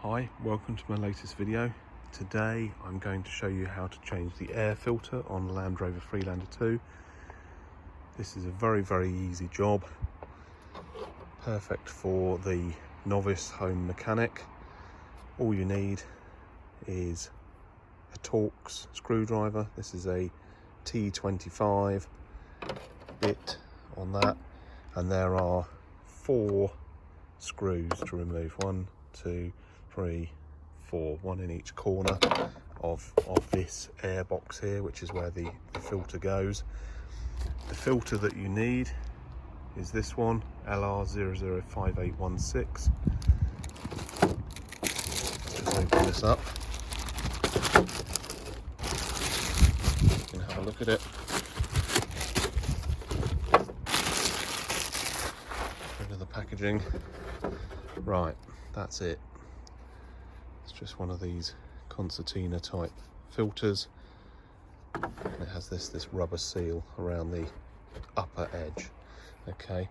Hi, welcome to my latest video. Today I'm going to show you how to change the air filter on the Land Rover Freelander 2. This is a very easy job, perfect for the novice home mechanic. All you need is a Torx screwdriver. This is a T25 bit on that, and there are 4 screws to remove. 1, 2, 3, 4, 1 in each corner of this air box here, which is where the filter goes. The filter that you need is this one, LR005816. Just open this up. You can have a look at it. Rid of the packaging. Right, that's it. It's just one of these concertina type filters. And it has this rubber seal around the upper edge. Okay.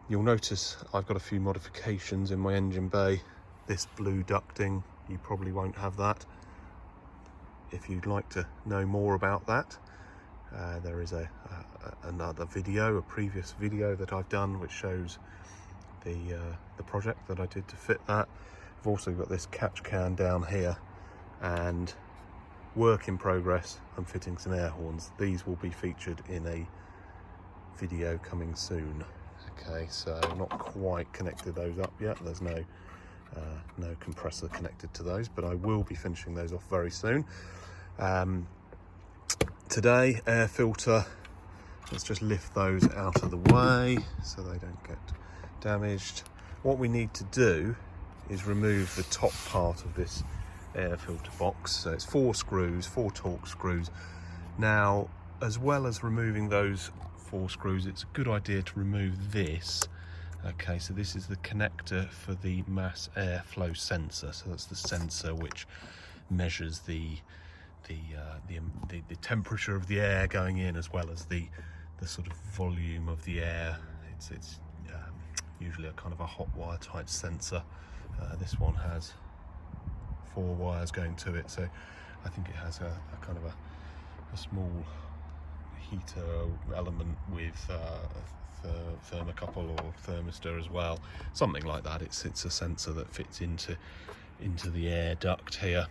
You'll notice I've got a few modifications in my engine bay. This blue ducting, you probably won't have that. If you'd like to know more about that, there is another video, a previous video that I've done, which shows the project that I did to fit that. I've also got this catch can down here, and work in progress, I'm fitting some air horns. These will be featured in a video coming soon. Okay, so not quite connected those up yet. There's no compressor connected to those, but I will be finishing those off very soon. Today, air filter, let's just lift those out of the way so they don't get damaged. What we need to do is remove the top part of this air filter box. So it's 4 screws, 4 Torx screws. Now, as well as removing those 4 screws, it's a good idea to remove this. Okay, so this is the connector for the mass airflow sensor. So that's the sensor which measures the temperature of the air going in, as well as the sort of volume of the air. It's usually a kind of a hot wire type sensor. This one has 4 wires going to it, so I think it has a kind of a small heater element with thermocouple or thermistor as well, something like that. It's a sensor that fits into the air duct here.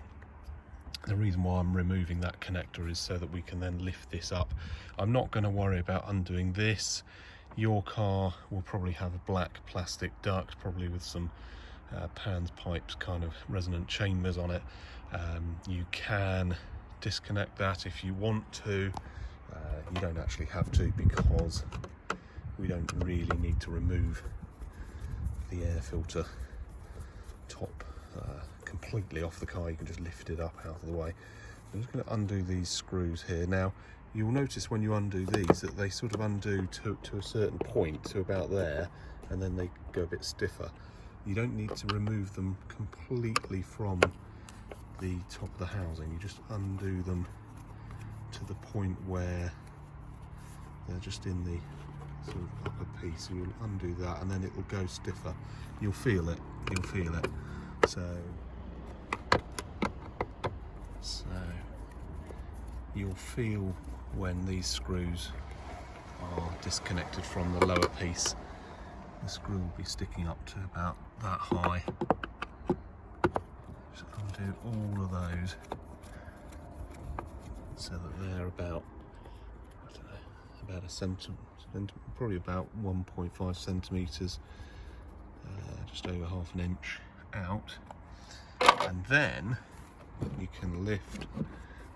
The reason why I'm removing that connector is so that we can then lift this up. I'm not going to worry about undoing this. Your car will probably have a black plastic duct, probably with some pans, pipes, kind of resonant chambers on it. You can disconnect that if you want to. You don't actually have to, because we don't really need to remove the air filter top completely off the car. You can just lift it up out of the way. I'm just going to undo these screws here. Now, you'll notice when you undo these that they sort of undo to a certain point, to about there, and then they go a bit stiffer. You don't need to remove them completely from the top of the housing. You just undo them to the point where they're just in the sort of upper piece. So you'll undo that, and then it will go stiffer. You'll feel it. You'll feel it. So you'll feel when these screws are disconnected from the lower piece. The screw will be sticking up to about that high. Just undo all of those so that they're about, I don't know, about a centimetre, probably about 1.5 centimetres, just over half an inch out. And then you can lift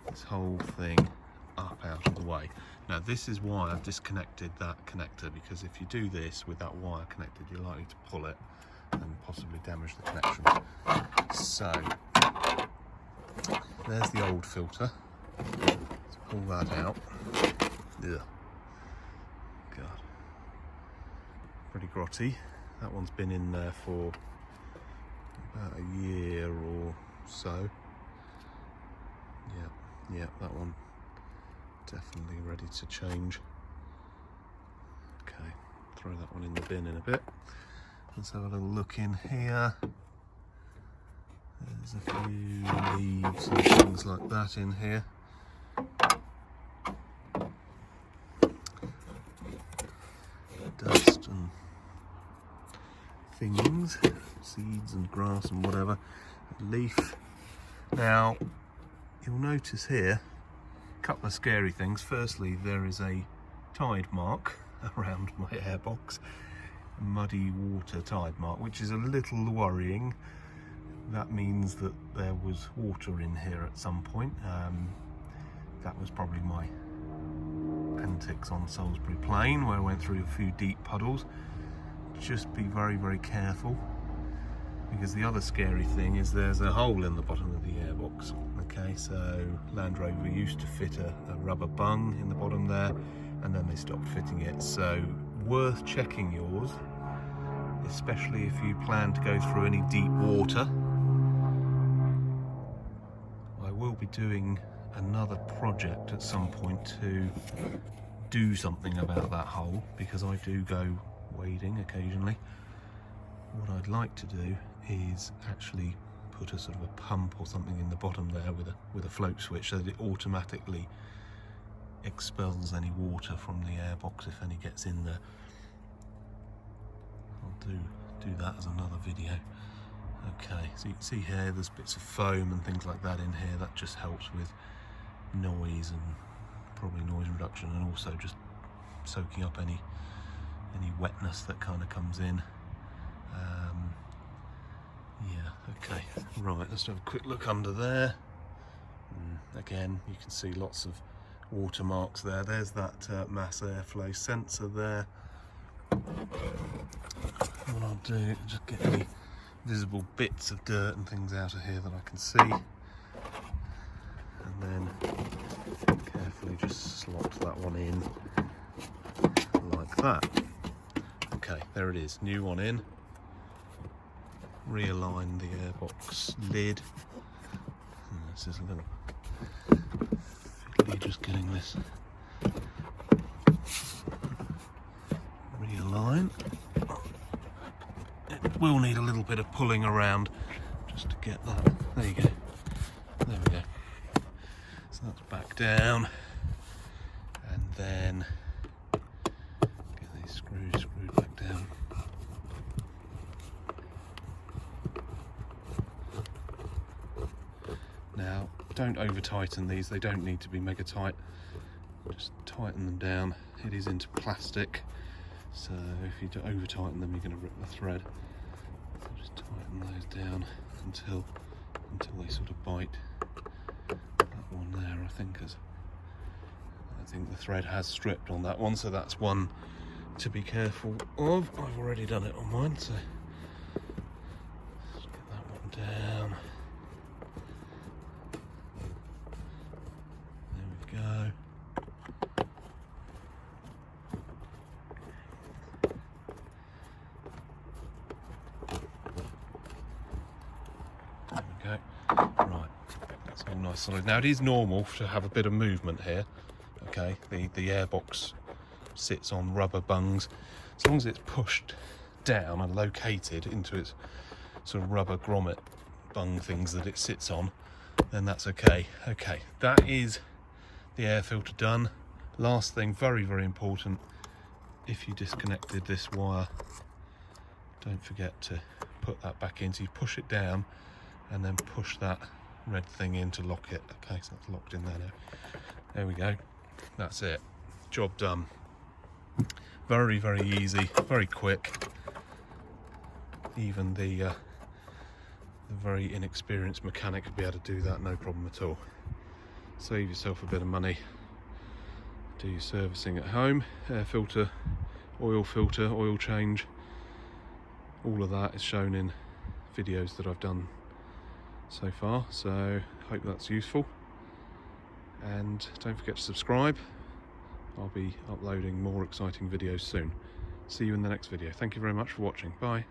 this whole thing up out of the way. Now, this is why I've disconnected that connector, because if you do this with that wire connected, you're likely to pull it and possibly damage the connection. So there's the old filter. Let's pull that out. Ugh. God, pretty grotty. That one's been in there for about a year or so. Yeah, that one definitely ready to change. Okay, throw that one in the bin in a bit. Let's have a little look in here. There's a few leaves and things like that in here. Dust and things, seeds and grass and whatever, a leaf. Now, you'll notice here a couple of scary things. Firstly, there is a tide mark around my airbox, a muddy water tide mark, which is a little worrying. That means that there was water in here at some point. That was probably my Pentix on Salisbury Plain, where I went through a few deep puddles. Just be very, very careful, because the other scary thing is there's a hole in the bottom of the airbox. Okay, so Land Rover used to fit a rubber bung in the bottom there, and then they stopped fitting it. So worth checking yours, especially if you plan to go through any deep water. I will be doing another project at some point to do something about that hole, because I do go wading occasionally. What I'd like to do is actually put a sort of a pump or something in the bottom there with a float switch, so that it automatically expels any water from the airbox if any gets in there. I'll do that as another video. Okay, so you can see here there's bits of foam and things like that in here. That just helps with noise and probably noise reduction, and also just soaking up any wetness that kind of comes in. Yeah, okay, right, let's have a quick look under there. Again, you can see lots of watermarks there. There's that mass airflow sensor there. What I'll do is just get any visible bits of dirt and things out of here that I can see, and then carefully just slot that one in like that. Okay, there it is, new one in. Realign the airbox lid. This is a little fiddly, just getting this realign. It will need a little bit of pulling around just to get that. There you go. There we go. So that's back down, and then get these screws screwed back down. Now, don't over tighten these, they don't need to be mega tight. Just tighten them down. It is into plastic, so if you over tighten them, you're going to rip the thread. So just tighten those down until they sort of bite. That one there, I think the thread has stripped on that one, so that's one to be careful of. I've already done it on mine, so let's get that one down. There we go. There we go. Right, that's all nice solid. Now, it is normal to have a bit of movement here. Okay, the airbox sits on rubber bungs. As long as it's pushed down and located into its sort of rubber grommet bung things that it sits on, then that's okay. Okay, that is the air filter done. Last thing, very, very important, if you disconnected this wire, don't forget to put that back in. So you push it down and then push that red thing in to lock it. Okay, so that's locked in there now. There we go. That's it. Job done. Very, very easy, very quick. Even the very inexperienced mechanic would be able to do that, no problem at all. Save yourself a bit of money. Do your servicing at home. Air filter, oil change. All of that is shown in videos that I've done so far, so hope that's useful. And don't forget to subscribe. I'll be uploading more exciting videos soon. See you in the next video. Thank you very much for watching. Bye.